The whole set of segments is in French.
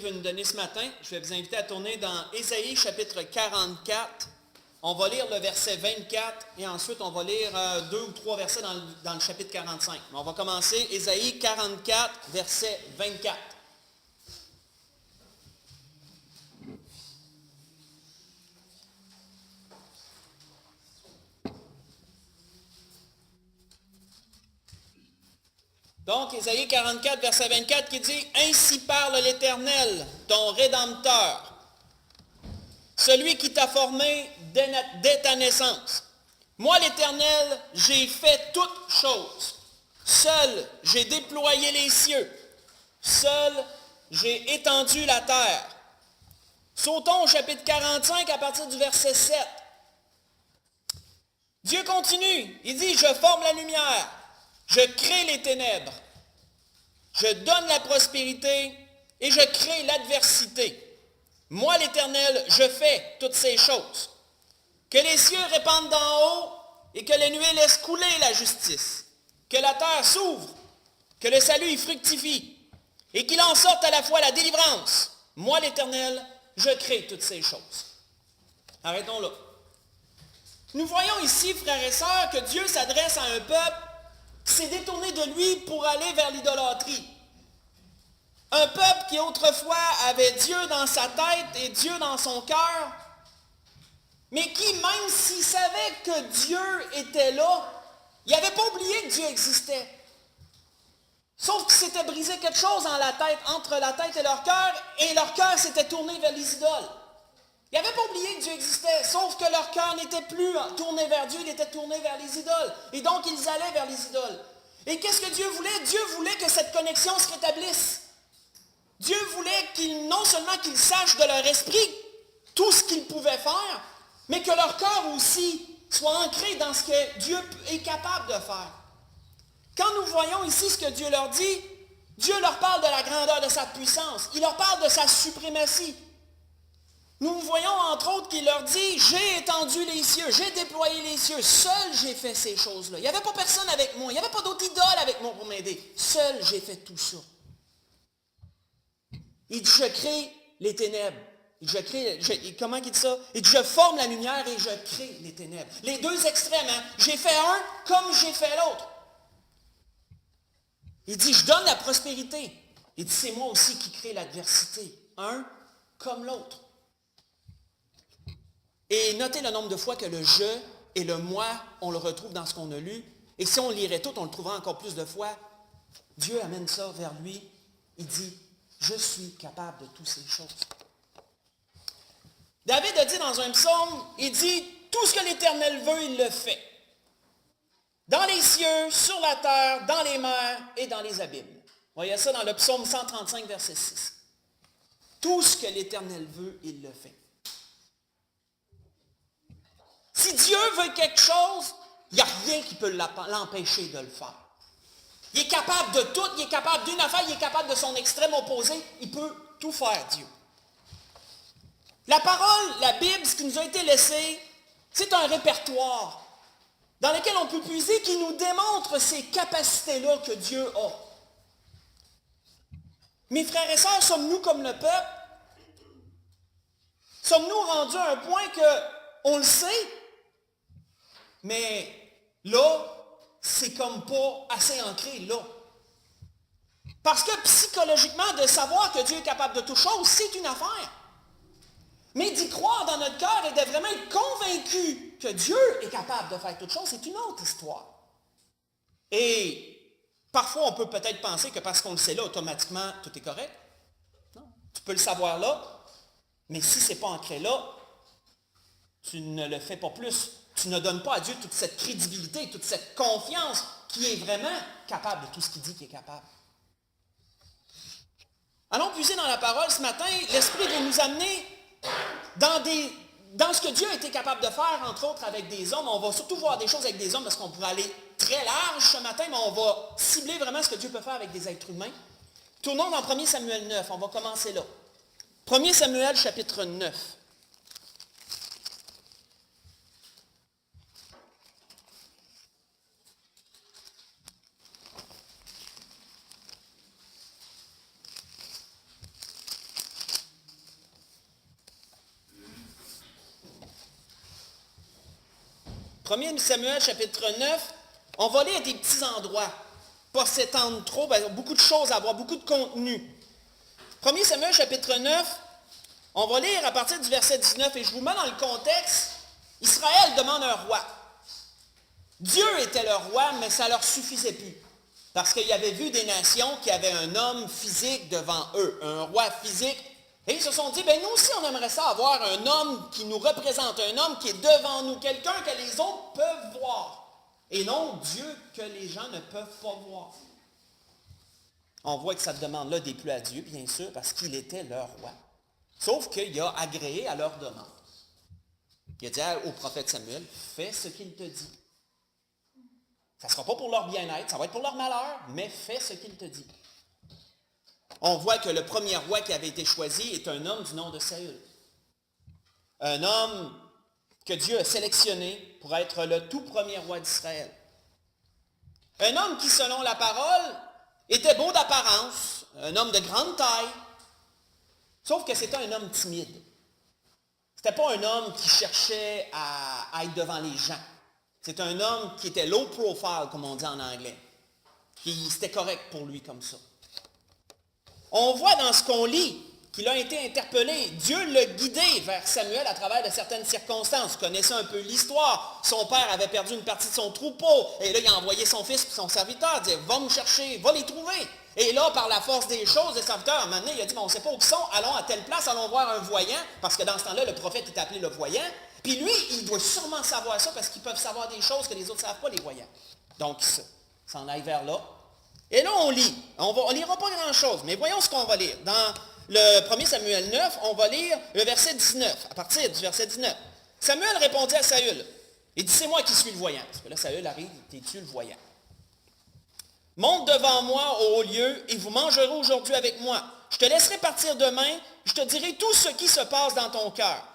veut nous donner ce matin, je vais vous inviter à tourner dans Ésaïe chapitre 44. On va lire le verset 24 et ensuite on va lire 2 ou 3 versets dans le chapitre 45. Mais on va commencer Ésaïe 44, verset 24. Donc, Ésaïe 44, verset 24 qui dit « Ainsi parle l'Éternel, ton Rédempteur, celui qui t'a formé dès ta naissance. Moi, l'Éternel, j'ai fait toutes choses. Seul, j'ai déployé les cieux. Seul, j'ai étendu la terre. » Sautons au chapitre 45 à partir du verset 7. Dieu continue, il dit « Je forme la lumière. Je crée les ténèbres. Je donne la prospérité et je crée l'adversité. Moi, l'Éternel, je fais toutes ces choses. Que les cieux répandent d'en haut et que les nuées laissent couler la justice. Que la terre s'ouvre, que le salut y fructifie et qu'il en sorte à la fois la délivrance. Moi, l'Éternel, je crée toutes ces choses. » Arrêtons là. Nous voyons ici, frères et sœurs, que Dieu s'adresse à un peuple qui s'est détourné de lui pour aller vers l'idolâtrie. Un peuple qui autrefois avait Dieu dans sa tête et Dieu dans son cœur, mais qui, même s'il savait que Dieu était là, il n'avait pas oublié que Dieu existait. Sauf qu'il s'était brisé quelque chose dans la tête, entre la tête et leur cœur s'était tourné vers les idoles. Ils n'avaient pas oublié que Dieu existait, sauf que leur cœur n'était plus tourné vers Dieu, il était tourné vers les idoles. Et donc, ils allaient vers les idoles. Et qu'est-ce que Dieu voulait? Dieu voulait que cette connexion se rétablisse. Dieu voulait non seulement qu'ils sachent de leur esprit tout ce qu'ils pouvaient faire, mais que leur cœur aussi soit ancré dans ce que Dieu est capable de faire. Quand nous voyons ici ce que Dieu leur dit, Dieu leur parle de la grandeur de sa puissance. Il leur parle de sa suprématie. Nous voyons entre autres qu'il leur dit « J'ai étendu les cieux, j'ai déployé les cieux, seul j'ai fait ces choses-là. » Il n'y avait pas personne avec moi, il n'y avait pas d'autre idole avec moi pour m'aider. Seul j'ai fait tout ça. Il dit « Je crée les ténèbres. » Comment il dit ça? Il dit « Je forme la lumière et je crée les ténèbres. » Les deux extrêmes, hein? J'ai fait un comme j'ai fait l'autre. Il dit « Je donne la prospérité. » Il dit « C'est moi aussi qui crée l'adversité. » Un comme l'autre. Et notez le nombre de fois que le « je » et le « moi », on le retrouve dans ce qu'on a lu. Et si on lirait tout, on le trouvera encore plus de fois. Dieu amène ça vers lui. Il dit « Je suis capable de toutes ces choses. » David a dit dans un psaume, il dit « Tout ce que l'Éternel veut, il le fait. Dans les cieux, sur la terre, dans les mers et dans les abîmes. » Vous voyez ça dans le psaume 135, verset 6. Tout ce que l'Éternel veut, il le fait. Si Dieu veut quelque chose, il n'y a rien qui peut l'empêcher de le faire. Il est capable de tout, il est capable d'une affaire, il est capable de son extrême opposé, il peut tout faire, Dieu. La parole, la Bible, ce qui nous a été laissé, c'est un répertoire dans lequel on peut puiser, qui nous démontre ces capacités-là que Dieu a. Mes frères et sœurs, sommes-nous comme le peuple? Sommes-nous rendus à un point qu'on le sait? Mais là, c'est comme pas assez ancré là. Parce que psychologiquement, de savoir que Dieu est capable de toutes choses, c'est une affaire. Mais d'y croire dans notre cœur et de vraiment être convaincu que Dieu est capable de faire toutes choses, c'est une autre histoire. Et parfois, on peut peut-être penser que parce qu'on le sait là, automatiquement, tout est correct. Non. Tu peux le savoir là, mais si ce n'est pas ancré là, tu ne le fais pas plus. Tu ne donnes pas à Dieu toute cette crédibilité, toute cette confiance qui est vraiment capable de tout ce qu'il dit qu'il est capable. Allons puiser dans la parole ce matin. L'Esprit veut nous amener dans ce que Dieu a été capable de faire, entre autres avec des hommes. On va surtout voir des choses avec des hommes parce qu'on pourrait aller très large ce matin, mais on va cibler vraiment ce que Dieu peut faire avec des êtres humains. Tournons dans 1 Samuel 9. On va commencer là. 1 Samuel chapitre 9. 1er Samuel chapitre 9, on va lire des petits endroits, pas s'étendre trop, il y a beaucoup de choses à voir, beaucoup de contenu. 1er Samuel chapitre 9, on va lire à partir du verset 19, et je vous mets dans le contexte, Israël demande un roi. Dieu était le roi, mais ça ne leur suffisait plus. Parce qu'ils avaient vu des nations qui avaient un homme physique devant eux, un roi physique. Et ils se sont dit, nous aussi on aimerait ça avoir un homme qui nous représente, un homme qui est devant nous, quelqu'un que les autres peuvent voir. Et non Dieu que les gens ne peuvent pas voir. On voit que cette demande-là déplut à Dieu, bien sûr, parce qu'il était leur roi. Sauf qu'il a agréé à leur demande. Il a dit au prophète Samuel, fais ce qu'il te dit. Ça ne sera pas pour leur bien-être, ça va être pour leur malheur, mais fais ce qu'il te dit. On voit que le premier roi qui avait été choisi est un homme du nom de Saül. Un homme que Dieu a sélectionné pour être le tout premier roi d'Israël. Un homme qui, selon la parole, était beau d'apparence, un homme de grande taille, sauf que c'était un homme timide. Ce n'était pas un homme qui cherchait à être devant les gens. C'est un homme qui était low profile, comme on dit en anglais. C'était correct pour lui comme ça. On voit dans ce qu'on lit qu'il a été interpellé. Dieu l'a guidé vers Samuel à travers de certaines circonstances. Vous connaissez un peu l'histoire. Son père avait perdu une partie de son troupeau. Et là, il a envoyé son fils et son serviteur. Il dit, va me chercher, va les trouver. Et là, par la force des choses, le serviteur, à un moment donné, il a dit, on ne sait pas où ils sont. Allons à telle place, allons voir un voyant. Parce que dans ce temps-là, le prophète est appelé le voyant. Puis lui, il doit sûrement savoir ça parce qu'ils peuvent savoir des choses que les autres ne savent pas, les voyants. Donc, il s'en aille vers là. Et là, on lit. On ne lira pas grand-chose, mais voyons ce qu'on va lire. Dans le 1er Samuel 9, on va lire le verset 19, à partir du verset 19. Samuel répondit à Saül. Il dit, c'est moi qui suis le voyant. Parce que là, Saül arrive, t'es-tu le voyant? Monte devant moi au haut lieu et vous mangerez aujourd'hui avec moi. Je te laisserai partir demain, je te dirai tout ce qui se passe dans ton cœur.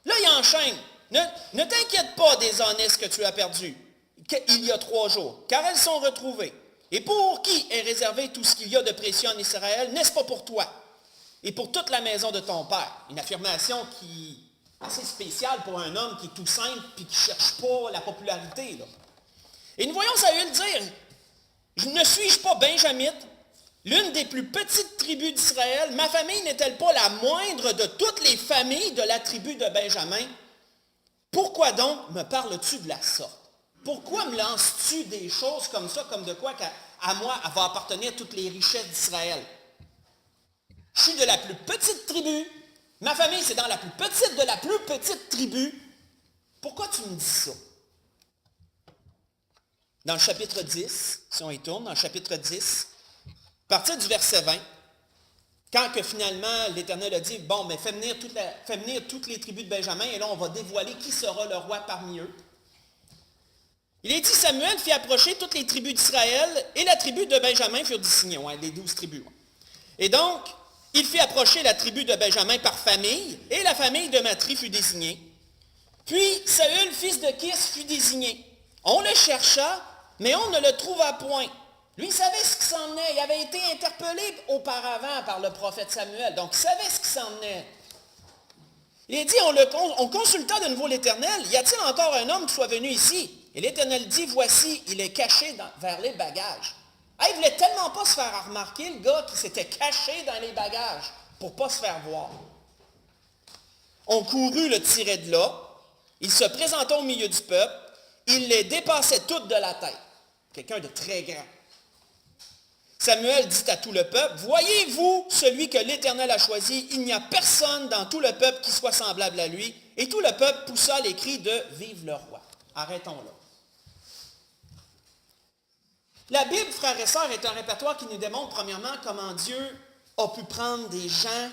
Là, il enchaîne. Ne t'inquiète pas des ânesses que tu as perdues il y a 3 jours, car elles sont retrouvées. Et pour qui est réservé tout ce qu'il y a de précieux en Israël, n'est-ce pas pour toi et pour toute la maison de ton père? Une affirmation qui est assez spéciale pour un homme qui est tout simple et qui ne cherche pas la popularité. Là. Et nous voyons Saül dire, ne suis-je pas benjamite, l'une des plus petites tribus d'Israël? Ma famille n'est-elle pas la moindre de toutes les familles de la tribu de Benjamin? Pourquoi donc me parles-tu de la sorte? Pourquoi me lances-tu des choses comme ça, comme de quoi qu'à moi va appartenir toutes les richesses d'Israël? Je suis de la plus petite tribu. Ma famille, c'est dans la plus petite de la plus petite tribu. Pourquoi tu me dis ça? Dans le chapitre 10, si on y tourne, dans le chapitre 10, à partir du verset 20, quand que finalement l'Éternel a dit, bon, mais fais venir toutes les tribus de Benjamin, et là on va dévoiler qui sera le roi parmi eux. Il est dit, Samuel fit approcher toutes les tribus d'Israël, et la tribu de Benjamin furent désignées, les 12 tribus. Et donc, il fit approcher la tribu de Benjamin par famille, et la famille de Matri fut désignée. Puis Saül, fils de Kis, fut désigné. On le chercha, mais on ne le trouva point. Lui, il savait ce qui s'en venait. Il avait été interpellé auparavant par le prophète Samuel, donc il savait ce qui s'en venait. Il est dit, on consulta de nouveau l'Éternel, y a-t-il encore un homme qui soit venu ici? Et l'Éternel dit, voici, il est caché vers les bagages. Il ne voulait tellement pas se faire remarquer, le gars qui s'était caché dans les bagages pour ne pas se faire voir. On courut le tirer de là, il se présenta au milieu du peuple, il les dépassait toutes de la tête. Quelqu'un de très grand. Samuel dit à tout le peuple, voyez-vous celui que l'Éternel a choisi, il n'y a personne dans tout le peuple qui soit semblable à lui. Et tout le peuple poussa les cris de vive le roi. Arrêtons là. La Bible, frères et sœurs, est un répertoire qui nous démontre premièrement comment Dieu a pu prendre des gens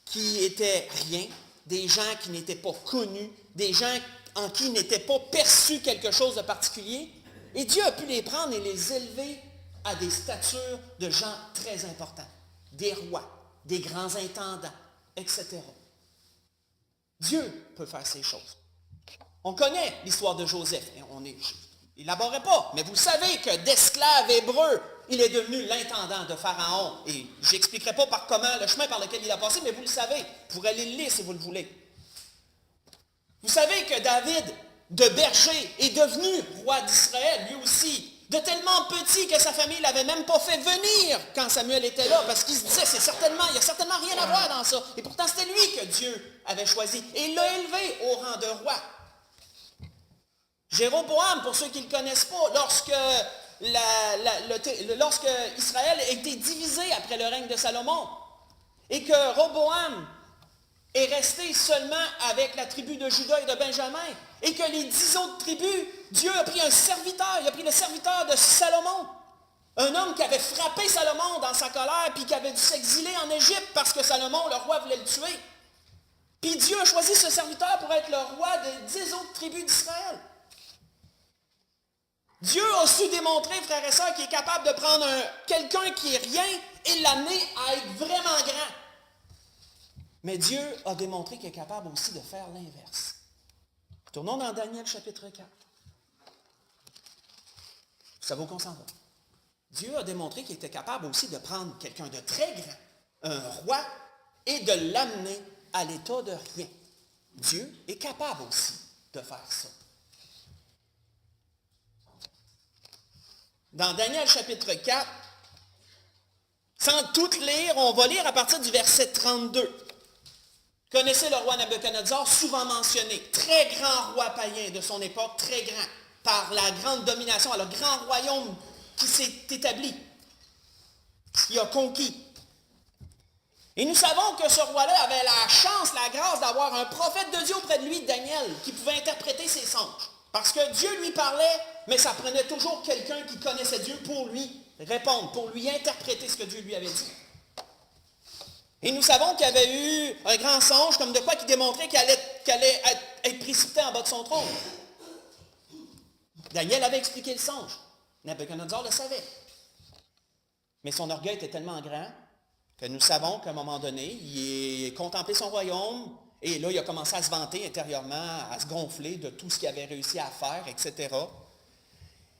qui étaient rien, des gens qui n'étaient pas connus, des gens en qui n'était pas perçu quelque chose de particulier, et Dieu a pu les prendre et les élever à des statures de gens très importants, des rois, des grands intendants, etc. Dieu peut faire ces choses. On connaît l'histoire de Joseph, on n'élaborait pas, mais vous savez que d'esclave hébreu, il est devenu l'intendant de Pharaon. Et je n'expliquerai pas par comment, le chemin par lequel il a passé, mais vous le savez. Vous pourrez aller le lire si vous le voulez. Vous savez que David de berger, est devenu roi d'Israël, lui aussi. De tellement petit que sa famille ne l'avait même pas fait venir quand Samuel était là, parce qu'il se disait, il n'y a certainement rien à voir dans ça. Et pourtant, c'était lui que Dieu avait choisi. Et il l'a élevé au rang de roi. Jéroboam, pour ceux qui ne le connaissent pas, lorsque Israël a été divisé après le règne de Salomon, et que Roboam est resté seulement avec la tribu de Juda et de Benjamin, et que les 10 autres tribus, Dieu a pris un serviteur, il a pris le serviteur de Salomon, un homme qui avait frappé Salomon dans sa colère, puis qui avait dû s'exiler en Égypte parce que Salomon, le roi, voulait le tuer. Puis Dieu a choisi ce serviteur pour être le roi des 10 autres tribus d'Israël. Dieu a su démontrer, frères et sœurs, qu'il est capable de prendre quelqu'un qui est rien et l'amener à être vraiment grand. Mais Dieu a démontré qu'il est capable aussi de faire l'inverse. Tournons dans Daniel chapitre 4. Ça vaut qu'on s'en va. Dieu a démontré qu'il était capable aussi de prendre quelqu'un de très grand, un roi, et de l'amener à l'état de rien. Dieu est capable aussi de faire ça. Dans Daniel chapitre 4, sans tout lire, on va lire à partir du verset 32. Connaissez le roi Nabuchodonosor, souvent mentionné, très grand roi païen de son époque, très grand, par la grande domination, le grand royaume qui s'est établi, qui a conquis. Et nous savons que ce roi-là avait la chance, la grâce d'avoir un prophète de Dieu auprès de lui, Daniel, qui pouvait interpréter ses songes. Parce que Dieu lui parlait, mais ça prenait toujours quelqu'un qui connaissait Dieu pour lui répondre, pour lui interpréter ce que Dieu lui avait dit. Et nous savons qu'il y avait eu un grand songe, comme de quoi qui démontrait qu'il allait être précipité en bas de son trône. Daniel avait expliqué le songe. Nabuchodonosor le savait. Mais son orgueil était tellement grand que nous savons qu'à un moment donné, il a contemplé son royaume, et là, il a commencé à se vanter intérieurement, à se gonfler de tout ce qu'il avait réussi à faire, etc.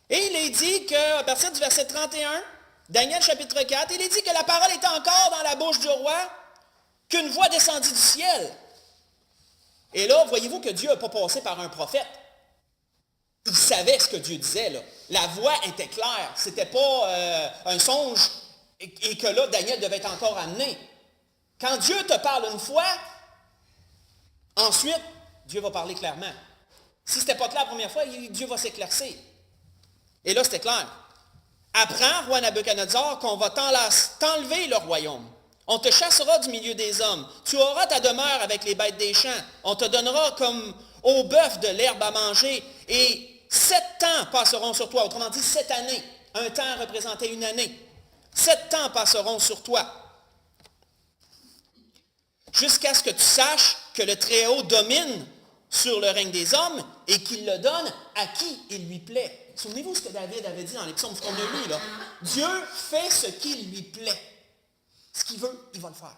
Et il est dit qu'à partir du verset 31, Daniel chapitre 4, il est dit que la parole était encore dans la bouche du roi, qu'une voix descendit du ciel. Et là, voyez-vous que Dieu n'a pas passé par un prophète. Il savait ce que Dieu disait, là. La voix était claire. Ce n'était pas un songe et que là, Daniel devait être encore amené. Quand Dieu te parle une fois, ensuite, Dieu va parler clairement. Si ce n'était pas clair la première fois, Dieu va s'éclaircir. Et là, c'était clair. Apprends, roi Nabuchodonosor, qu'on va t'enlever le royaume. On te chassera du milieu des hommes. Tu auras ta demeure avec les bêtes des champs. On te donnera comme au bœuf de l'herbe à manger. Et 7 ans passeront sur toi. Autrement dit, 7 années. Un temps représentait une année. 7 ans passeront sur toi. Jusqu'à ce que tu saches que le Très-Haut domine sur le règne des hommes et qu'il le donne à qui il lui plaît. Souvenez-vous ce que David avait dit dans les psaumes qu'on a lu, là. Dieu fait ce qui lui plaît. Ce qu'il veut, il va le faire.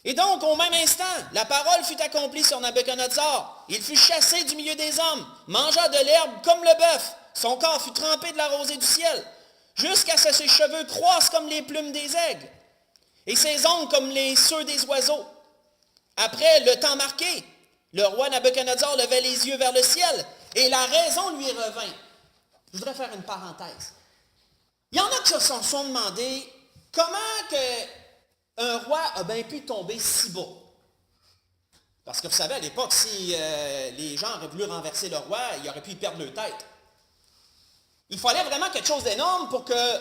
Et donc, au même instant, la parole fut accomplie sur Nabuchodonosor. Il fut chassé du milieu des hommes, mangea de l'herbe comme le bœuf. Son corps fut trempé de la rosée du ciel, jusqu'à ce que ses cheveux croissent comme les plumes des aigles, et ses ongles comme ceux des oiseaux. Après le temps marqué, le roi Nabuchodonosor levait les yeux vers le ciel, et la raison lui revint. Je voudrais faire une parenthèse. Il y en a qui se sont demandé comment un roi a bien pu tomber si bas. Parce que vous savez, à l'époque, si les gens auraient voulu renverser le roi, ils auraient pu y perdre leur tête. Il fallait vraiment quelque chose d'énorme pour que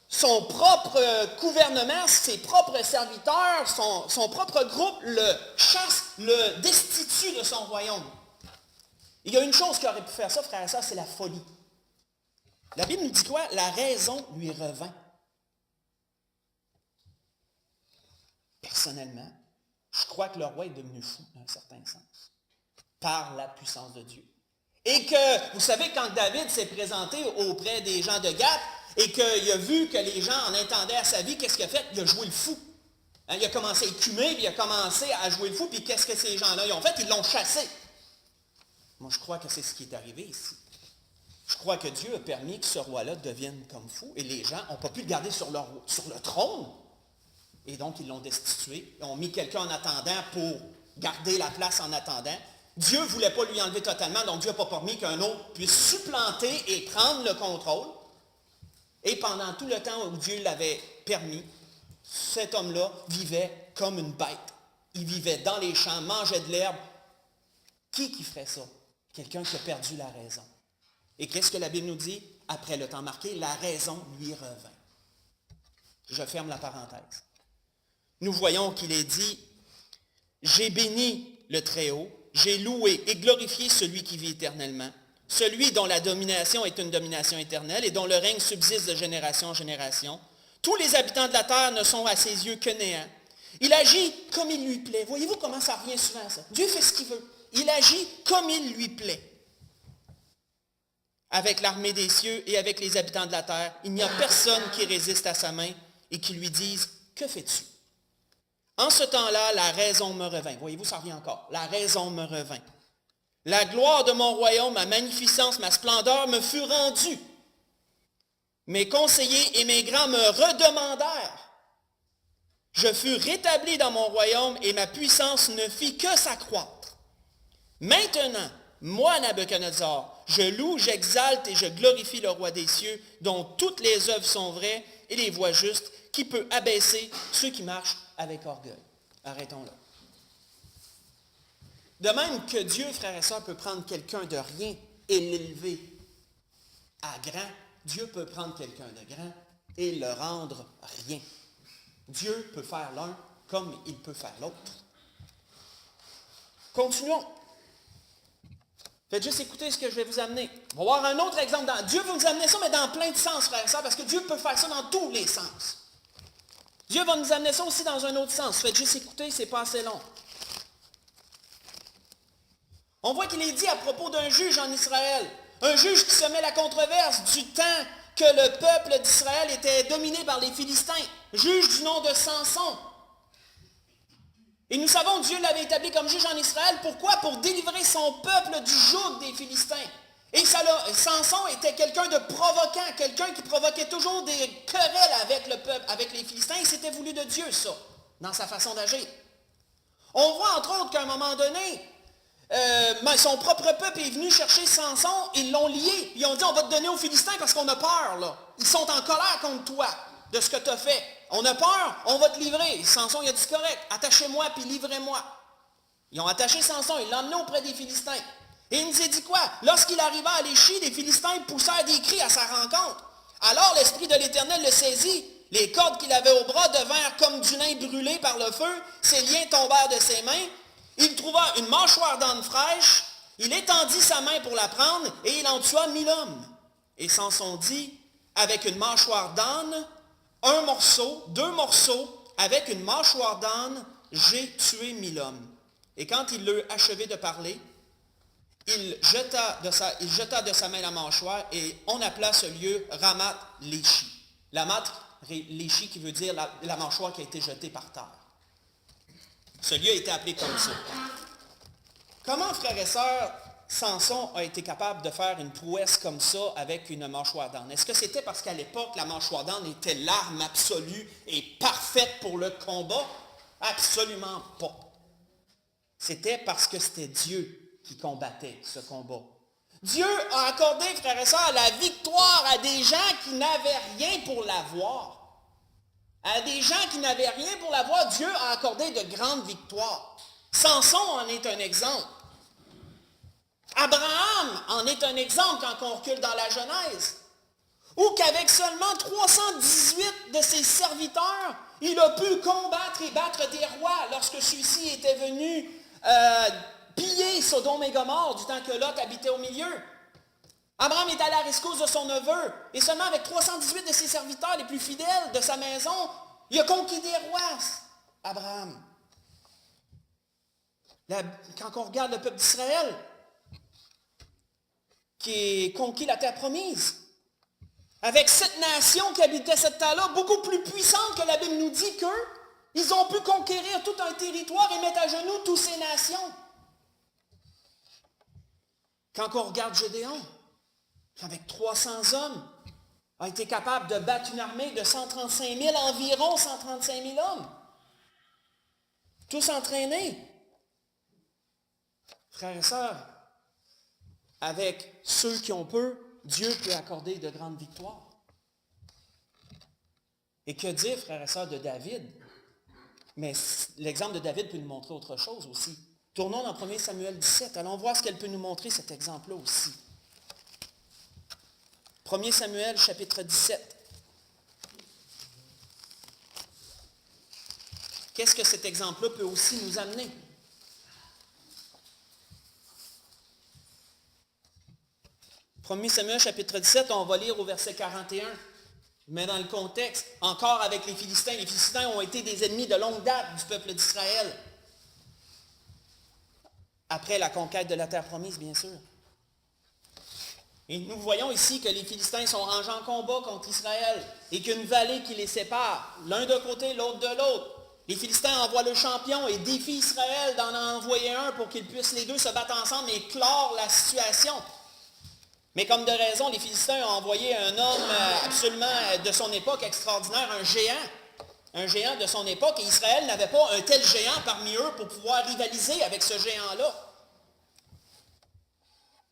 son propre gouvernement, ses propres serviteurs, son propre groupe le chasse, le destitue de son royaume. Il y a une chose qui aurait pu faire ça, frère et sœurs, c'est la folie. La Bible nous dit quoi? La raison lui revint. Personnellement, je crois que le roi est devenu fou, dans un certain sens, par la puissance de Dieu. Et que, vous savez, quand David s'est présenté auprès des gens de Gath, et qu'il a vu que les gens en attendaient à sa vie, qu'est-ce qu'il a fait? Il a joué le fou. Hein, il a commencé à écumer, puis il a commencé à jouer le fou, puis qu'est-ce que ces gens-là ils ont fait? Ils l'ont chassé. Moi, je crois que c'est ce qui est arrivé ici. Je crois que Dieu a permis que ce roi-là devienne comme fou, et les gens n'ont pas pu le garder sur le trône. Et donc, ils l'ont destitué. Ils ont mis quelqu'un en attendant pour garder la place en attendant. Dieu ne voulait pas lui enlever totalement, donc Dieu n'a pas permis qu'un autre puisse supplanter et prendre le contrôle. Et pendant tout le temps où Dieu l'avait permis, cet homme-là vivait comme une bête. Il vivait dans les champs, mangeait de l'herbe. Qui ferait ça? Quelqu'un qui a perdu la raison. Et qu'est-ce que la Bible nous dit? Après le temps marqué, la raison lui revint. Je ferme la parenthèse. Nous voyons qu'il est dit, « J'ai béni le Très-Haut, j'ai loué et glorifié celui qui vit éternellement, celui dont la domination est une domination éternelle et dont le règne subsiste de génération en génération. Tous les habitants de la terre ne sont à ses yeux que néant. Il agit comme il lui plaît. » Voyez-vous comment ça revient souvent, ça? Dieu fait ce qu'il veut. Il agit comme il lui plaît. Avec l'armée des cieux et avec les habitants de la terre, il n'y a personne qui résiste à sa main et qui lui dise, « Que fais-tu? » En ce temps-là, la raison me revint. Voyez-vous, ça revient encore. La raison me revint. La gloire de mon royaume, ma magnificence, ma splendeur me fut rendue. Mes conseillers et mes grands me redemandèrent. Je fus rétabli dans mon royaume et ma puissance ne fit que s'accroître. Maintenant, moi, Nabuchodonosor, je loue, j'exalte et je glorifie le roi des cieux, dont toutes les œuvres sont vraies et les voies justes, qui peut abaisser ceux qui marchent avec orgueil. Arrêtons là. De même que Dieu, frères et sœurs, peut prendre quelqu'un de rien et l'élever à grand, Dieu peut prendre quelqu'un de grand et le rendre rien. Dieu peut faire l'un comme il peut faire l'autre. Continuons. Faites juste écouter ce que je vais vous amener. On va voir un autre exemple. Dieu va nous amener ça, mais dans plein de sens, frères et sœurs, parce que Dieu peut faire ça dans tous les sens. Dieu va nous amener ça aussi dans un autre sens. Faites juste écouter, c'est pas assez long. On voit qu'il est dit à propos d'un juge en Israël, un juge qui semait la controverse du temps que le peuple d'Israël était dominé par les Philistins, juge du nom de Samson. Et nous savons que Dieu l'avait établi comme juge en Israël. Pourquoi? Pour délivrer son peuple du joug des Philistins. Et Samson était quelqu'un de provoquant, quelqu'un qui provoquait toujours des querelles avec le peuple, avec les Philistins. Et c'était voulu de Dieu, ça, dans sa façon d'agir. On voit entre autres qu'à un moment donné, son propre peuple est venu chercher Samson, ils l'ont lié. Ils ont dit, on va te donner aux Philistins parce qu'on a peur, là. Ils sont en colère contre toi de ce que tu as fait. On a peur, on va te livrer. Et Samson, il a dit, correct, attachez-moi puis livrez-moi. Ils ont attaché Samson, ils l'ont emmené auprès des Philistins. Et il nous a dit quoi? Lorsqu'il arriva à l'Échi, les Philistins poussèrent des cris à sa rencontre. Alors l'Esprit de l'Éternel le saisit. Les cordes qu'il avait au bras devinrent comme du lin brûlé par le feu. Ses liens tombèrent de ses mains. Il trouva une mâchoire d'âne fraîche. Il étendit sa main pour la prendre et il en tua 1000 hommes. Et Samson dit, avec une mâchoire d'âne, un morceau, 2 morceaux, avec une mâchoire d'âne, j'ai tué 1000 hommes. Et quand il l'eut achevé de parler, il jeta de sa main la mâchoire et on appela ce lieu Ramath-Léchi. Ramath-Léchi qui veut dire la mâchoire qui a été jetée par terre. Ce lieu a été appelé comme ça. Comment, frères et sœurs, Samson a été capable de faire une prouesse comme ça avec une mâchoire d'âne? Est-ce que c'était parce qu'à l'époque, la mâchoire d'âne était l'arme absolue et parfaite pour le combat? Absolument pas. C'était parce que c'était Dieu qui combattait ce combat. Dieu a accordé, frères et sœurs, la victoire à des gens qui n'avaient rien pour l'avoir. À des gens qui n'avaient rien pour l'avoir, Dieu a accordé de grandes victoires. Samson en est un exemple. Abraham en est un exemple quand on recule dans la Genèse. Ou qu'avec seulement 318 de ses serviteurs, il a pu combattre et battre des rois lorsque celui-ci était venu piller Sodome et Gomorrhe du temps que Lot habitait au milieu. Abraham est allé à la rescousse de son neveu, et seulement avec 318 de ses serviteurs les plus fidèles de sa maison, il a conquis des rois, Abraham. Quand on regarde le peuple d'Israël, qui a conquis la terre promise, avec 7 nations qui habitaient cette terre-là, beaucoup plus puissantes que la Bible nous dit qu'eux, ils ont pu conquérir tout un territoire et mettre à genoux toutes ces nations. Quand on regarde Gédéon, avec 300 hommes, a été capable de battre une armée de 135 000, environ 135 000 hommes. Tous entraînés. Frères et sœurs, avec ceux qui ont peu, Dieu peut accorder de grandes victoires. Et que dire, frères et sœurs, de David? Mais l'exemple de David peut nous montrer autre chose aussi. Tournons dans 1 Samuel 17. Allons voir ce qu'elle peut nous montrer, cet exemple-là aussi. 1 Samuel, chapitre 17. Qu'est-ce que cet exemple-là peut aussi nous amener? « 1 Samuel, chapitre 17, on va lire au verset 41. Mais dans le contexte, encore avec les Philistins ont été des ennemis de longue date du peuple d'Israël. Après la conquête de la terre promise, bien sûr. Et nous voyons ici que les Philistins sont rangés en combat contre Israël et qu'il y a une vallée qui les sépare, l'un d'un côté, l'autre de l'autre. Les Philistins envoient le champion et défient Israël d'en envoyer un pour qu'ils puissent les deux se battre ensemble et clore la situation. Mais comme de raison, les Philistins ont envoyé un homme absolument de son époque extraordinaire, un géant de son époque, et Israël n'avait pas un tel géant parmi eux pour pouvoir rivaliser avec ce géant-là.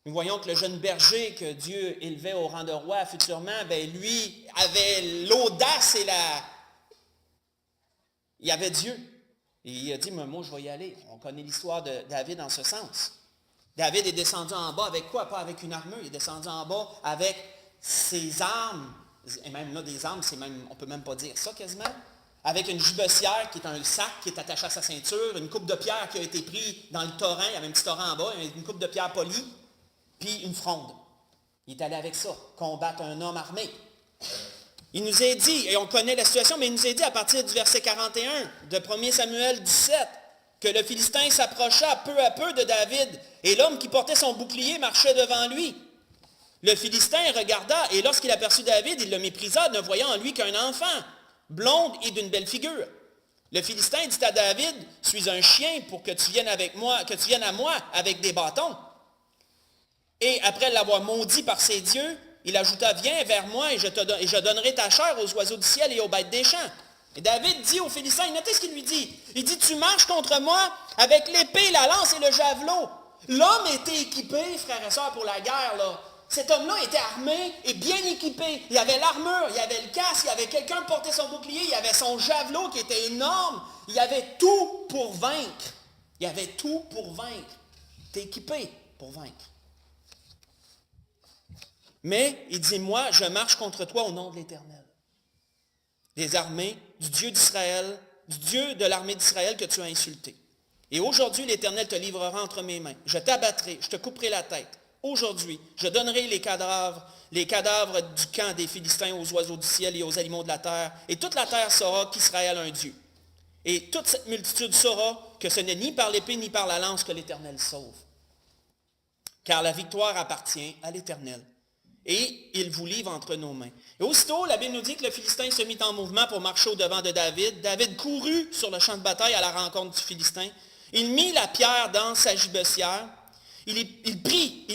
Nous voyons que le jeune berger que Dieu élevait au rang de roi futurement, lui avait l'audace et il y avait Dieu. Et il a dit, mais moi je vais y aller. On connaît l'histoire de David en ce sens. David est descendu en bas avec quoi? Pas avec une armure, il est descendu en bas avec ses armes. Et même là, des armes, on ne peut même pas dire ça quasiment. Avec une gibecière qui est un sac qui est attaché à sa ceinture, une coupe de pierre qui a été prise dans le torrent, il y avait un petit torrent en bas, une coupe de pierre polie, puis une fronde. Il est allé avec ça, combattre un homme armé. Il nous est dit, et on connaît la situation, mais il nous est dit à partir du verset 41 de 1 Samuel 17, que le Philistin s'approcha peu à peu de David, et l'homme qui portait son bouclier marchait devant lui. Le Philistin regarda, et lorsqu'il aperçut David, il le méprisa, ne voyant en lui qu'un enfant, blonde et d'une belle figure. Le Philistin dit à David, « Suis un chien pour que tu viennes à moi avec des bâtons. » Et après l'avoir maudit par ses dieux, il ajouta, « Viens vers moi et je donnerai ta chair aux oiseaux du ciel et aux bêtes des champs. » Et David dit aux Philistins, notez ce qu'il lui dit. Il dit, « Tu marches contre moi avec l'épée, la lance et le javelot. » L'homme était équipé, frères et sœurs, pour la guerre, là. Cet homme-là était armé et bien équipé. Il y avait l'armure, il y avait le casque, il y avait quelqu'un qui portait son bouclier, il y avait son javelot qui était énorme. Il y avait tout pour vaincre. Il y avait tout pour vaincre. Il était équipé pour vaincre. Mais il dit, moi, je marche contre toi au nom de l'Éternel. Des armées, du Dieu d'Israël, du Dieu de l'armée d'Israël que tu as insulté. Et aujourd'hui, l'Éternel te livrera entre mes mains. Je t'abattrai, je te couperai la tête. Aujourd'hui, je donnerai les cadavres du camp des Philistins aux oiseaux du ciel et aux animaux de la terre, et toute la terre saura qu'Israël a un Dieu. Et toute cette multitude saura que ce n'est ni par l'épée ni par la lance que l'Éternel sauve. Car la victoire appartient à l'Éternel. Et il vous livre entre nos mains. Et aussitôt, la Bible nous dit que le Philistin se mit en mouvement pour marcher au-devant de David. David courut sur le champ de bataille à la rencontre du Philistin. Il mit la pierre dans sa gibecière. Il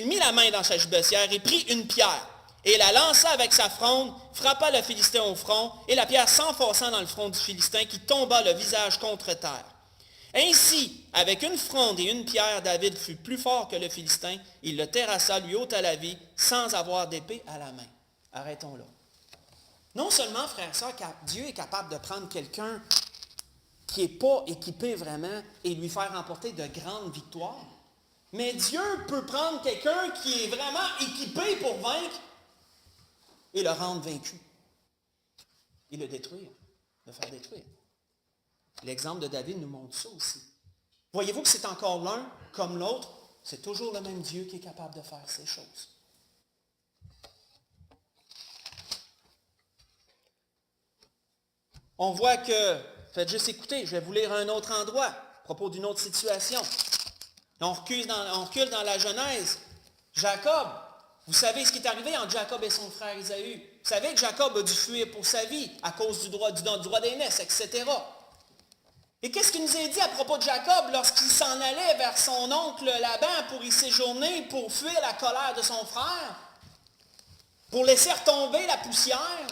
mit la main dans sa gibecière et prit une pierre. Et la lança avec sa fronde, frappa le Philistin au front, et la pierre s'enfonça dans le front du Philistin qui tomba le visage contre terre. Ainsi, avec une fronde et une pierre, David fut plus fort que le Philistin. Il le terrassa, lui ôta la vie, sans avoir d'épée à la main. Arrêtons là. Non seulement, frères et sœurs, Dieu est capable de prendre quelqu'un qui n'est pas équipé vraiment et lui faire remporter de grandes victoires, mais Dieu peut prendre quelqu'un qui est vraiment équipé pour vaincre et le rendre vaincu. Et le détruire, le faire détruire. L'exemple de David nous montre ça aussi. Voyez-vous que c'est encore l'un comme l'autre, c'est toujours le même Dieu qui est capable de faire ces choses. On voit que, faites juste écouter, je vais vous lire un autre endroit, à propos d'une autre situation. On recule dans la Genèse. Jacob, vous savez ce qui est arrivé entre Jacob et son frère Ésaü. Vous savez que Jacob a dû fuir pour sa vie à cause du droit d'aînesse, etc. Et qu'est-ce qu'il nous est dit à propos de Jacob lorsqu'il s'en allait vers son oncle Laban pour y séjourner, pour fuir la colère de son frère, pour laisser retomber la poussière?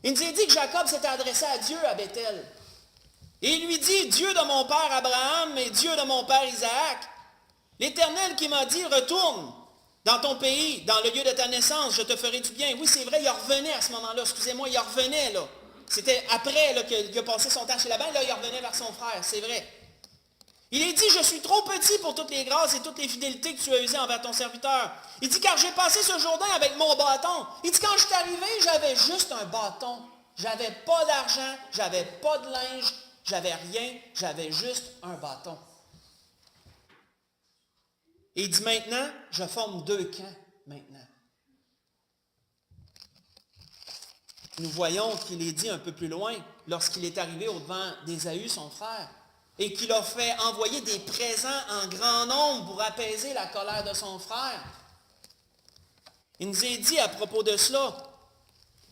Il nous est dit que Jacob s'était adressé à Dieu à Béthel. Et il lui dit, Dieu de mon père Abraham et Dieu de mon père Isaac, L'Éternel qui m'a dit, retourne dans ton pays, dans le lieu de ta naissance, je te ferai du bien. Oui, c'est vrai, il revenait à ce moment-là, excusez-moi, il revenait là. C'était après là, qu'il a passé son temps chez Laban, là, il revenait vers son frère, c'est vrai. Il est dit, je suis trop petit pour toutes les grâces et toutes les fidélités que tu as usées envers ton serviteur. Il dit, car j'ai passé ce Jourdain avec mon bâton. Il dit, quand je suis arrivé, j'avais juste un bâton. J'avais pas d'argent, j'avais pas de linge, j'avais rien, j'avais juste un bâton. Et il dit maintenant, je forme 2 camps maintenant. Nous voyons qu'il est dit un peu plus loin, lorsqu'il est arrivé au-devant d'Ésaü, son frère, et qu'il a fait envoyer des présents en grand nombre pour apaiser la colère de son frère. Il nous est dit à propos de cela,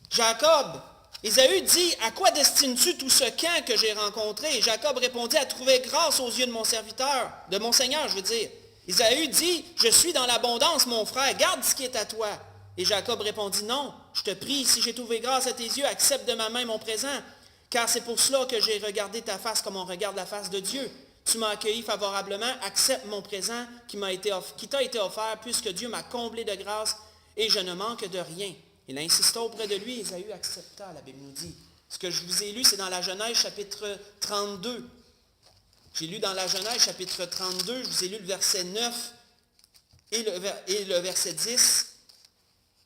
Jacob, Ésaü dit, à quoi destines-tu tout ce camp que j'ai rencontré? Et Jacob répondit, à trouver grâce aux yeux de mon serviteur, de mon Seigneur, je veux dire. Ésaü dit, je suis dans l'abondance, mon frère, garde ce qui est à toi. Et Jacob répondit, non, je te prie, si j'ai trouvé grâce à tes yeux, accepte de ma main mon présent, car c'est pour cela que j'ai regardé ta face comme on regarde la face de Dieu. Tu m'as accueilli favorablement, accepte mon présent qui t'a été offert, puisque Dieu m'a comblé de grâce et je ne manque de rien. Il insista auprès de lui, Ésaü accepta, la Bible nous dit. Ce que je vous ai lu, c'est dans la Genèse chapitre 32. J'ai lu dans la Genèse chapitre 32, je vous ai lu le verset 9 et le verset 10.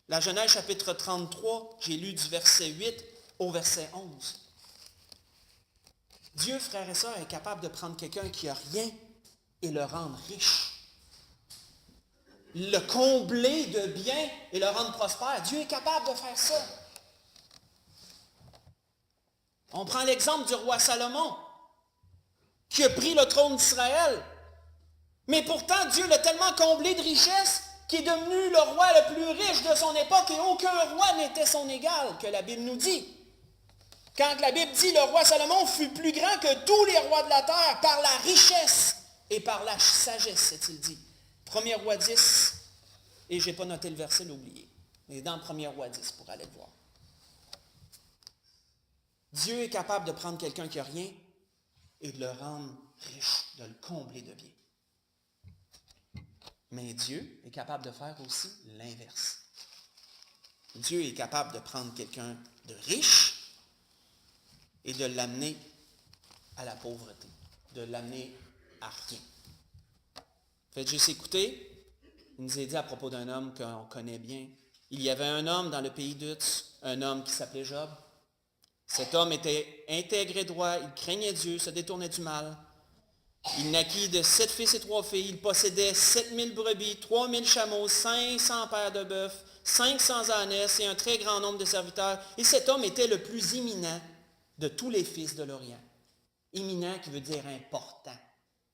La Genèse chapitre 33, j'ai lu du verset 8 au verset 11. Dieu, frères et sœurs, est capable de prendre quelqu'un qui n'a rien et le rendre riche. Le combler de biens et le rendre prospère. Dieu est capable de faire ça. On prend l'exemple du roi Salomon, qui a pris le trône d'Israël. Mais pourtant, Dieu l'a tellement comblé de richesses qu'il est devenu le roi le plus riche de son époque et aucun roi n'était son égal, que la Bible nous dit. Quand la Bible dit le roi Salomon fut plus grand que tous les rois de la terre par la richesse et par la sagesse, c'est-il dit. 1er roi 10, et je n'ai pas noté le verset, l'oublier. Mais dans 1er roi 10 pour aller le voir. Dieu est capable de prendre quelqu'un qui n'a rien et de le rendre riche, de le combler de biens. Mais Dieu est capable de faire aussi l'inverse. Dieu est capable de prendre quelqu'un de riche et de l'amener à la pauvreté, de l'amener à rien. Faites juste écouter, il nous est dit à propos d'un homme qu'on connaît bien. Il y avait un homme dans le pays d'Uz, un homme qui s'appelait Job. Cet homme était intègre et droit, il craignait Dieu, se détournait du mal. Il naquit de 7 fils et 3 filles, il possédait 7000 brebis, 3000 chameaux, 500 paires de bœufs, 500 ânesses et un très grand nombre de serviteurs. Et cet homme était le plus éminent de tous les fils de l'Orient. Éminent qui veut dire important,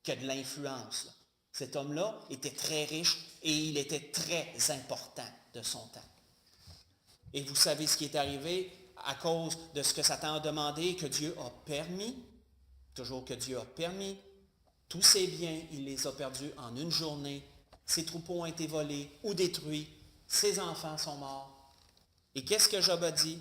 qui a de l'influence. Cet homme-là était très riche et il était très important de son temps. Et vous savez ce qui est arrivé à cause de ce que Satan a demandé, que Dieu a permis, toujours que Dieu a permis. Tous ses biens, il les a perdus en une journée. Ses troupeaux ont été volés ou détruits. Ses enfants sont morts. Et qu'est-ce que Job a dit?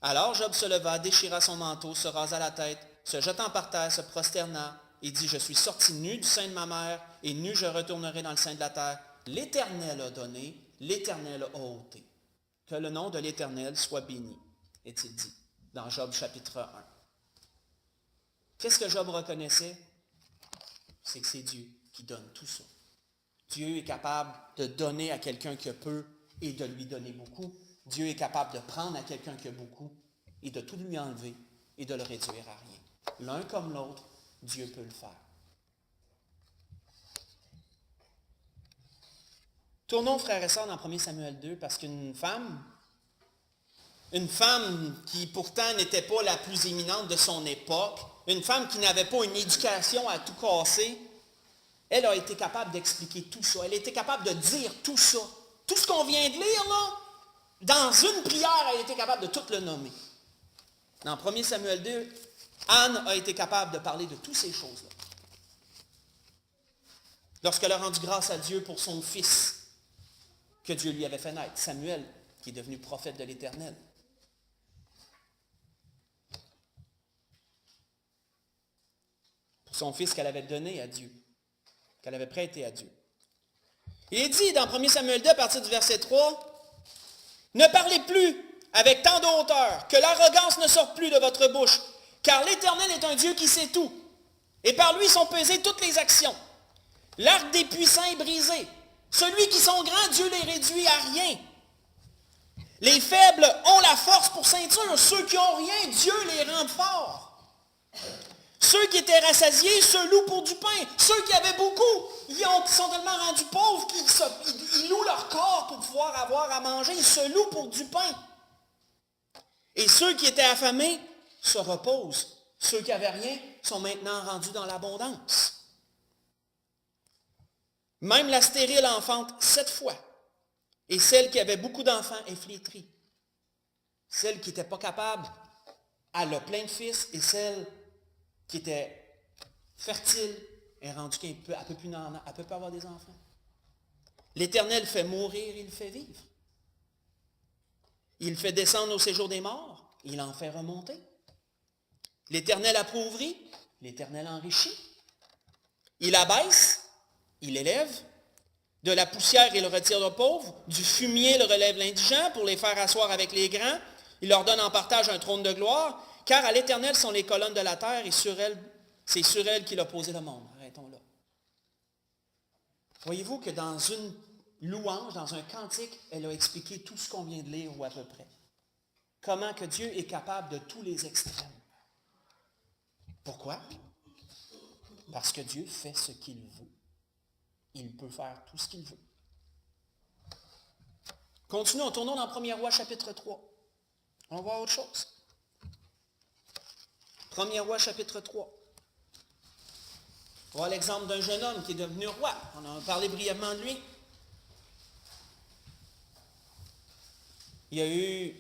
Alors Job se leva, déchira son manteau, se rasa la tête, se jetant par terre, se prosterna, et dit, je suis sorti nu du sein de ma mère, et nu je retournerai dans le sein de la terre. L'Éternel a donné, l'Éternel a ôté. Que le nom de l'Éternel soit béni, est-il dit, dans Job chapitre 1. Qu'est-ce que Job reconnaissait? C'est que c'est Dieu qui donne tout ça. Dieu est capable de donner à quelqu'un qui a peu et de lui donner beaucoup. Dieu est capable de prendre à quelqu'un qui a beaucoup et de tout lui enlever et de le réduire à rien. L'un comme l'autre, Dieu peut le faire. Tournons, frères et sœurs, dans 1 Samuel 2, parce qu'une femme qui pourtant n'était pas la plus éminente de son époque, une femme qui n'avait pas une éducation à tout casser, elle a été capable d'expliquer tout ça. Elle a été capable de dire tout ça. Tout ce qu'on vient de lire, là, dans une prière, elle a été capable de tout le nommer. Dans 1 Samuel 2, Anne a été capable de parler de toutes ces choses-là. Lorsqu'elle a rendu grâce à Dieu pour son fils que Dieu lui avait fait naître, Samuel, qui est devenu prophète de l'Éternel. Pour son fils qu'elle avait donné à Dieu, qu'elle avait prêté à Dieu. Il est dit dans 1 Samuel 2, à partir du verset 3, « Ne parlez plus avec tant de hauteur, que l'arrogance ne sorte plus de votre bouche, car l'Éternel est un Dieu qui sait tout, et par lui sont pesées toutes les actions. L'arc des puissants est brisé. Celui qui sont grands, Dieu les réduit à rien. Les faibles ont la force pour ceinture. Ceux qui n'ont rien, Dieu les rend forts. Ceux qui étaient rassasiés se louent pour du pain. Ceux qui avaient beaucoup, ils sont tellement rendus pauvres qu'ils louent leur corps pour pouvoir avoir à manger. Ils se louent pour du pain. Et ceux qui étaient affamés se reposent. Ceux qui n'avaient rien sont maintenant rendus dans l'abondance. Même la stérile enfante 7 fois. Et celle qui avait beaucoup d'enfants est flétrie. Celle qui n'était pas capable, elle a plein de fils. Et celle qui était fertile est rendue qu'elle ne peut pas avoir des enfants. L'Éternel fait mourir, il fait vivre. Il fait descendre au séjour des morts, il en fait remonter. L'Éternel appauvrit, l'Éternel enrichit. Il abaisse, il élève. De la poussière, il retire le pauvre. Du fumier, il relève l'indigent pour les faire asseoir avec les grands. Il leur donne en partage un trône de gloire. Car à l'Éternel sont les colonnes de la terre et c'est sur elle qu'il a posé le monde. Arrêtons là. Voyez-vous que dans une louange, dans un cantique, elle a expliqué tout ce qu'on vient de lire ou à peu près. Comment que Dieu est capable de tous les extrêmes. Pourquoi? Parce que Dieu fait ce qu'il veut. Il peut faire tout ce qu'il veut. Continuons, tournons dans 1er Roi chapitre 3. On va voir autre chose. 1er Roi chapitre 3. On voit l'exemple d'un jeune homme qui est devenu roi. On en a parlé brièvement de lui. Il a eu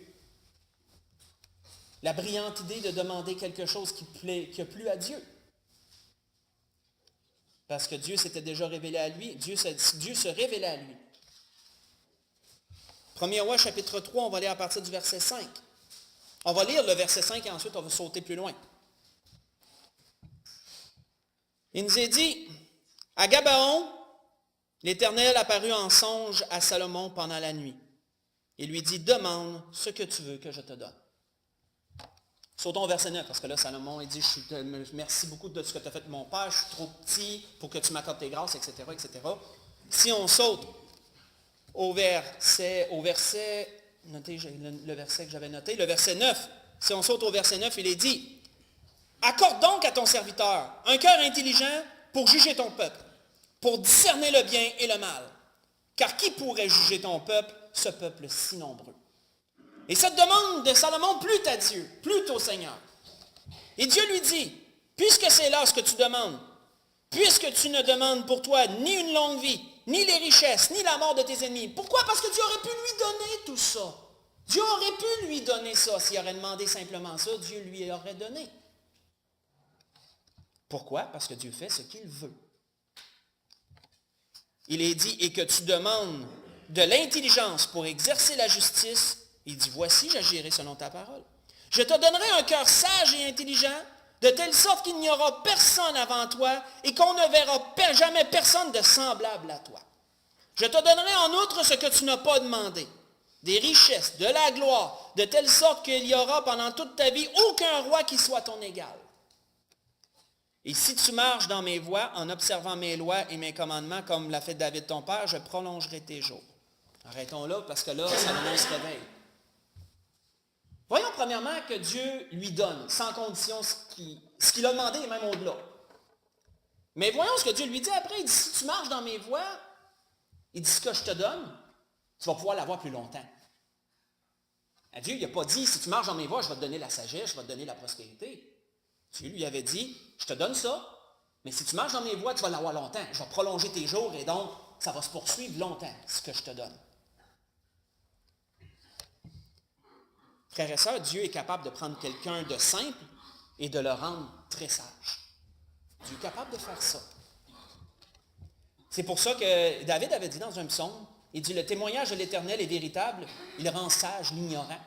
la brillante idée de demander quelque chose qui a plu à Dieu. Parce que Dieu s'était déjà révélé à lui. Dieu se révélait à lui. 1er Roi, chapitre 3, on va lire à partir du verset 5. On va lire le verset 5 et ensuite on va sauter plus loin. Il nous est dit, à Gabaon, l'Éternel apparut en songe à Salomon pendant la nuit. Il lui dit, demande ce que tu veux que je te donne. Sautons au verset 9, parce que là, Salomon, il dit, merci beaucoup de ce que tu as fait de mon père, je suis trop petit pour que tu m'accordes tes grâces, etc., etc. Si on saute au verset, notez le verset que j'avais noté, le verset 9, si on saute au verset 9, il est dit, accorde donc à ton serviteur un cœur intelligent pour juger ton peuple, pour discerner le bien et le mal. Car qui pourrait juger ton peuple, ce peuple si nombreux? Et cette demande de Salomon plut à Dieu, plut au Seigneur. Et Dieu lui dit, puisque c'est là ce que tu demandes, puisque tu ne demandes pour toi ni une longue vie, ni les richesses, ni la mort de tes ennemis. Pourquoi? Parce que Dieu aurait pu lui donner tout ça. Dieu aurait pu lui donner ça. S'il aurait demandé simplement ça, Dieu lui aurait donné. Pourquoi? Parce que Dieu fait ce qu'il veut. Il est dit, et que tu demandes de l'intelligence pour exercer la justice. Il dit, voici, j'agirai selon ta parole. Je te donnerai un cœur sage et intelligent, de telle sorte qu'il n'y aura personne avant toi et qu'on ne verra jamais personne de semblable à toi. Je te donnerai en outre ce que tu n'as pas demandé, des richesses, de la gloire, de telle sorte qu'il y aura pendant toute ta vie aucun roi qui soit ton égal. Et si tu marches dans mes voies, en observant mes lois et mes commandements, comme l'a fait David ton père, je prolongerai tes jours. Arrêtons là, parce que là, Salomon se réveille. Voyons premièrement que Dieu lui donne, sans condition, ce qu'il a demandé et même au-delà. Mais voyons ce que Dieu lui dit après. Il dit, si tu marches dans mes voies, il dit, ce que je te donne, tu vas pouvoir l'avoir plus longtemps. À Dieu, il n'a pas dit, si tu marches dans mes voies, je vais te donner la sagesse, je vais te donner la prospérité. Dieu lui avait dit, je te donne ça, mais si tu marches dans mes voies, tu vas l'avoir longtemps. Je vais prolonger tes jours et donc, ça va se poursuivre longtemps, ce que je te donne. Frères et sœurs, Dieu est capable de prendre quelqu'un de simple et de le rendre très sage. Dieu est capable de faire ça. C'est pour ça que David avait dit dans un psaume, il dit, le témoignage de l'Éternel est véritable, il rend sage l'ignorant.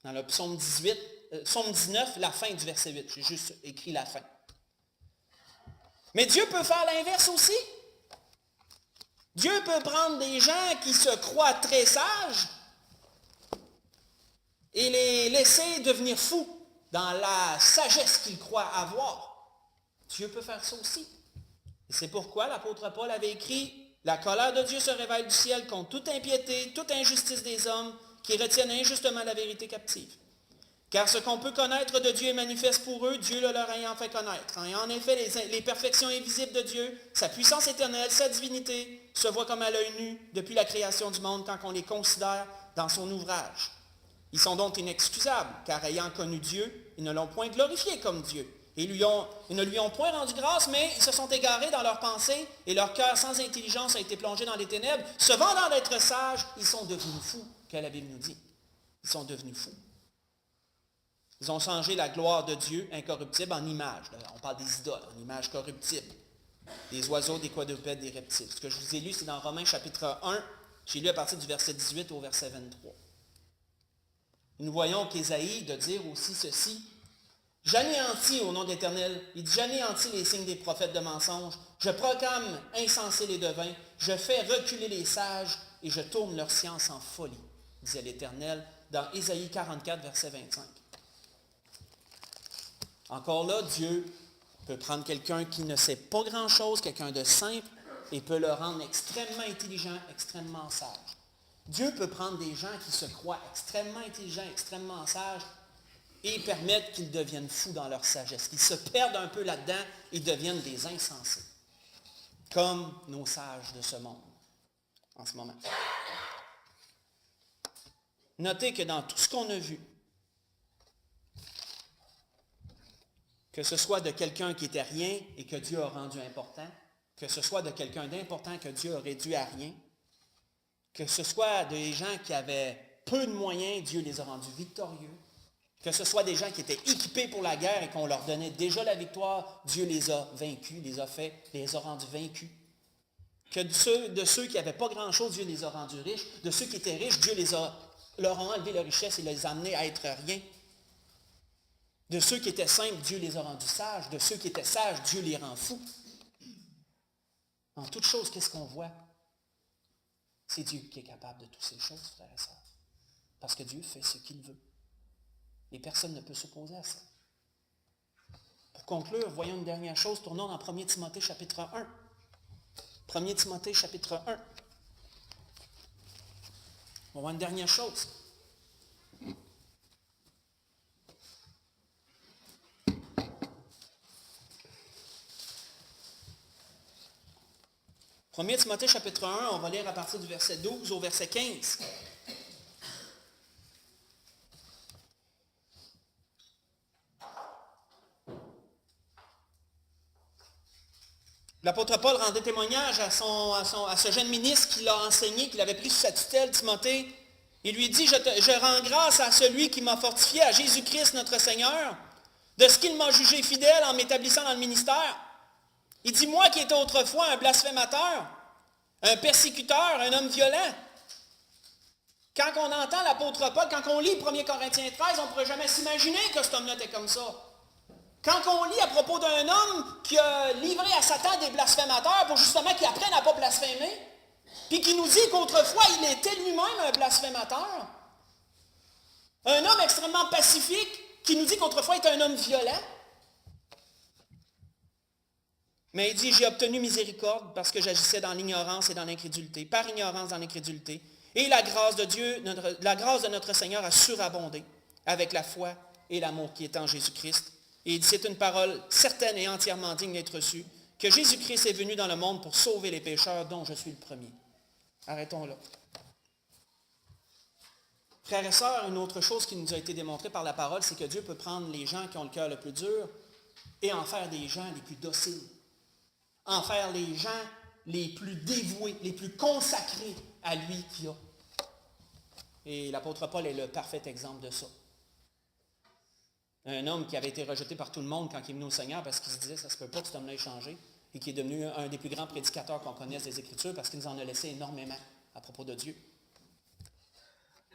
Dans le psaume 19, la fin du verset 8. J'ai juste écrit la fin. Mais Dieu peut faire l'inverse aussi. Dieu peut prendre des gens qui se croient très sages et les laisser devenir fous dans la sagesse qu'ils croient avoir. Dieu peut faire ça aussi. Et c'est pourquoi l'apôtre Paul avait écrit « La colère de Dieu se révèle du ciel contre toute impiété, toute injustice des hommes qui retiennent injustement la vérité captive. Car ce qu'on peut connaître de Dieu est manifeste pour eux, Dieu le leur ayant fait connaître. Et en effet, les perfections invisibles de Dieu, sa puissance éternelle, sa divinité, se voient comme à l'œil nu depuis la création du monde quand on les considère dans son ouvrage. Ils sont donc inexcusables, car ayant connu Dieu, ils ne l'ont point glorifié comme Dieu. Ils ne lui ont point rendu grâce, mais ils se sont égarés dans leurs pensées, et leur cœur sans intelligence a été plongé dans les ténèbres. Se vendant d'être sages, ils sont devenus fous, que la Bible nous dit. Ils sont devenus fous. Ils ont changé la gloire de Dieu incorruptible en image. On parle des idoles, en image corruptible. Des oiseaux, des quadrupèdes, des reptiles. Ce que je vous ai lu, c'est dans Romains chapitre 1. J'ai lu à partir du verset 18 au verset 23. Nous voyons qu'Ésaïe de dire aussi ceci. « J'anéantis au nom de l'Éternel, il dit, j'anéantis les signes des prophètes de mensonges, je proclame insensés les devins, je fais reculer les sages et je tourne leur science en folie, disait l'Éternel dans Ésaïe 44, verset 25. Encore là, Dieu peut prendre quelqu'un qui ne sait pas grand-chose, quelqu'un de simple, et peut le rendre extrêmement intelligent, extrêmement sage. Dieu peut prendre des gens qui se croient extrêmement intelligents, extrêmement sages, et permettre qu'ils deviennent fous dans leur sagesse, qu'ils se perdent un peu là-dedans et deviennent des insensés, comme nos sages de ce monde en ce moment. Notez que dans tout ce qu'on a vu, que ce soit de quelqu'un qui était rien et que Dieu a rendu important, que ce soit de quelqu'un d'important que Dieu a réduit à rien, que ce soit des gens qui avaient peu de moyens, Dieu les a rendus victorieux, que ce soit des gens qui étaient équipés pour la guerre et qu'on leur donnait déjà la victoire, Dieu les a vaincus, les a rendus vaincus. Que de ceux qui n'avaient pas grand-chose, Dieu les a rendus riches. De ceux qui étaient riches, Dieu leur a enlevé leur richesse et les a amenés à être rien. De ceux qui étaient simples, Dieu les a rendus sages. De ceux qui étaient sages, Dieu les rend fous. En toute chose, qu'est-ce qu'on voit? C'est Dieu qui est capable de toutes ces choses, frères et sœurs. Parce que Dieu fait ce qu'il veut. Et personne ne peut s'opposer à ça. Pour conclure, voyons une dernière chose. Tournons dans 1 Timothée chapitre 1. 1 Timothée chapitre 1. On va voir une dernière chose. Premier Timothée chapitre 1, on va lire à partir du verset 12 au verset 15. L'apôtre Paul rendait témoignage à ce jeune ministre qui l'a enseigné, qu'il avait pris sous sa tutelle, Timothée. Il lui dit, je rends grâce à celui qui m'a fortifié, à Jésus-Christ notre Seigneur, de ce qu'il m'a jugé fidèle en m'établissant dans le ministère. Il dit, moi qui étais autrefois un blasphémateur, un persécuteur, un homme violent. Quand on entend l'apôtre Paul, quand on lit 1 Corinthiens 13, on ne pourrait jamais s'imaginer que cet homme-là était comme ça. Quand on lit à propos d'un homme qui a livré à Satan des blasphémateurs pour justement qu'il apprenne à ne pas blasphémer, puis qui nous dit qu'autrefois il était lui-même un blasphémateur, un homme extrêmement pacifique qui nous dit qu'autrefois il était un homme violent, mais il dit, j'ai obtenu miséricorde parce que j'agissais dans l'ignorance et dans l'incrédulité, par ignorance dans l'incrédulité, et la grâce de Dieu, la grâce de notre Seigneur a surabondé avec la foi et l'amour qui est en Jésus-Christ. Et il dit, c'est une parole certaine et entièrement digne d'être reçue, que Jésus-Christ est venu dans le monde pour sauver les pécheurs, dont je suis le premier. Arrêtons là. Frères et sœurs, une autre chose qui nous a été démontrée par la parole, c'est que Dieu peut prendre les gens qui ont le cœur le plus dur et en faire des gens les plus dociles. En faire les gens les plus dévoués, les plus consacrés à lui qu'il y a. Et l'apôtre Paul est le parfait exemple de ça. Un homme qui avait été rejeté par tout le monde quand il est venu au Seigneur parce qu'il se disait, ça ne se peut pas que cet homme-là ait changé, et qui est devenu un des plus grands prédicateurs qu'on connaisse des Écritures parce qu'il nous en a laissé énormément à propos de Dieu.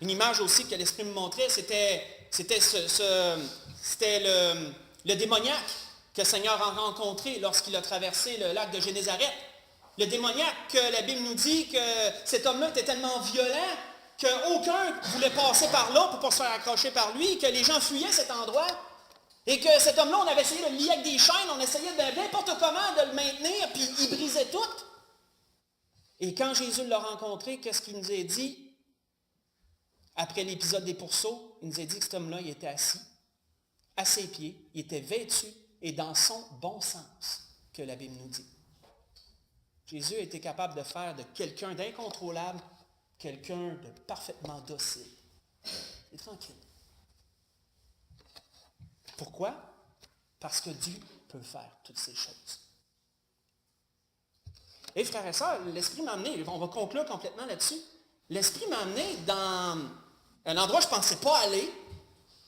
Une image aussi que l'Esprit me montrait, c'était le démoniaque que le Seigneur a rencontré lorsqu'il a traversé le lac de Génézareth. Le démoniaque, que la Bible nous dit que cet homme-là était tellement violent qu'aucun ne voulait passer par là pour ne pas se faire accrocher par lui, que les gens fuyaient cet endroit. Et que cet homme-là, on avait essayé de le lier avec des chaînes, on essayait de n'importe comment de le maintenir, puis il brisait tout. Et quand Jésus l'a rencontré, qu'est-ce qu'il nous a dit? Après l'épisode des pourceaux, il nous a dit que cet homme-là, il était assis, à ses pieds, il était vêtu et dans son bon sens, que la Bible nous dit. Jésus a été capable de faire de quelqu'un d'incontrôlable, quelqu'un de parfaitement docile et tranquille. Pourquoi? Parce que Dieu peut faire toutes ces choses. Et frères et sœurs, l'Esprit m'a amené, on va conclure complètement là-dessus, l'Esprit m'a amené dans un endroit où je ne pensais pas aller.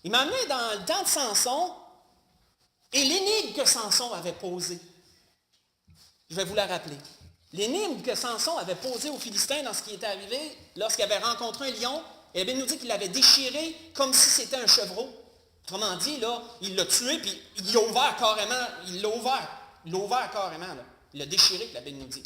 Il m'a amené dans le temps de Samson et l'énigme que Samson avait posée. Je vais vous la rappeler. L'énigme que Samson avait posée aux Philistins dans ce qui était arrivé lorsqu'il avait rencontré un lion, et la Bible nous dit qu'il l'avait déchiré comme si c'était un chevreau. Autrement dit, là, il l'a tué, puis il l'a ouvert carrément. Il l'a ouvert carrément. Là. Il l'a déchiré, que la Bible nous dit.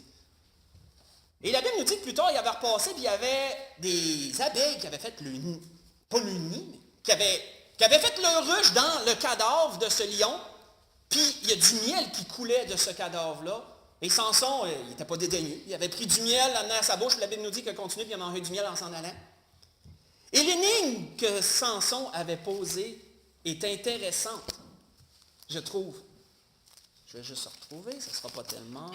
Et la Bible nous dit que plus tard, il avait repassé, puis il y avait des abeilles qui avaient fait le nid, pas le nid, mais qui avaient fait leur ruche dans le cadavre de ce lion, puis il y a du miel qui coulait de ce cadavre-là. Et Samson, il n'était pas dédaigneux. Il avait pris du miel, l'amené à sa bouche, la Bible nous dit qu'il a continué, puis il a mangé du miel en s'en allant. Et l'énigme que Samson avait posée est intéressante, je trouve. Je vais juste retrouver, ça ne sera pas tellement.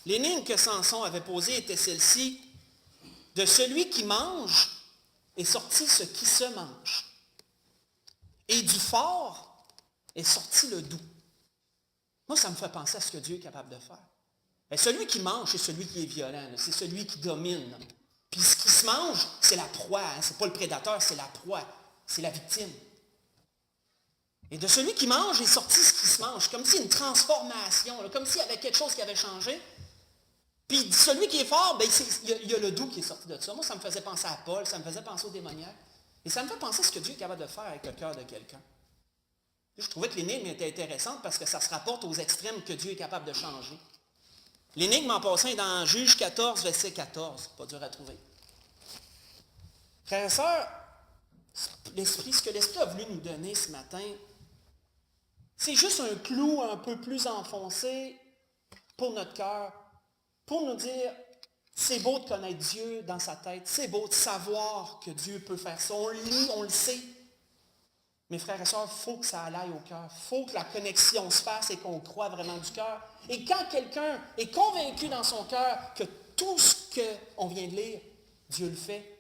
L'énigme que Samson avait posée était celle-ci. De celui qui mange est sorti ce qui se mange. Et du fort est sorti le doux. Moi, ça me fait penser à ce que Dieu est capable de faire. Et celui qui mange, c'est celui qui est violent, c'est celui qui domine. Puis ce qui se mange, c'est la proie. Hein? Ce n'est pas le prédateur, c'est la proie. C'est la victime. Et de celui qui mange est sorti ce qui se mange, comme s'il y a une transformation, là, comme s'il y avait quelque chose qui avait changé. Puis celui qui est fort, ben, il y a le doux qui est sorti de ça. Moi, ça me faisait penser à Paul, ça me faisait penser au démoniaque. Et ça me fait penser à ce que Dieu est capable de faire avec le cœur de quelqu'un. Je trouvais que l'énigme était intéressante parce que ça se rapporte aux extrêmes que Dieu est capable de changer. L'énigme en passant est dans Juge 14, verset 14. Pas dur à trouver. Frères et sœurs, ce que l'Esprit a voulu nous donner ce matin, c'est juste un clou un peu plus enfoncé pour notre cœur, pour nous dire, c'est beau de connaître Dieu dans sa tête, c'est beau de savoir que Dieu peut faire ça. On le lit, on le sait. Mes frères et sœurs, il faut que ça aille au cœur. Il faut que la connexion se fasse et qu'on croit vraiment du cœur. Et quand quelqu'un est convaincu dans son cœur que tout ce qu'on vient de lire, Dieu le fait,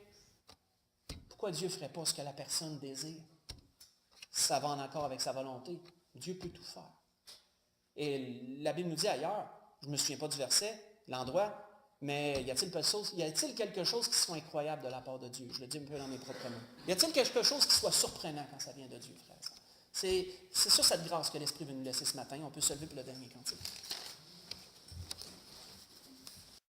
pourquoi Dieu ne ferait pas ce que la personne désire? Si ça va en accord avec sa volonté, Dieu peut tout faire. Et la Bible nous dit ailleurs, je ne me souviens pas du verset, l'endroit, mais y a-t-il quelque chose qui soit incroyable de la part de Dieu? Je le dis un peu dans mes propres mots. Y a-t-il quelque chose qui soit surprenant quand ça vient de Dieu, frère? C'est sur cette grâce que l'Esprit veut nous laisser ce matin. On peut se lever pour le dernier cantique.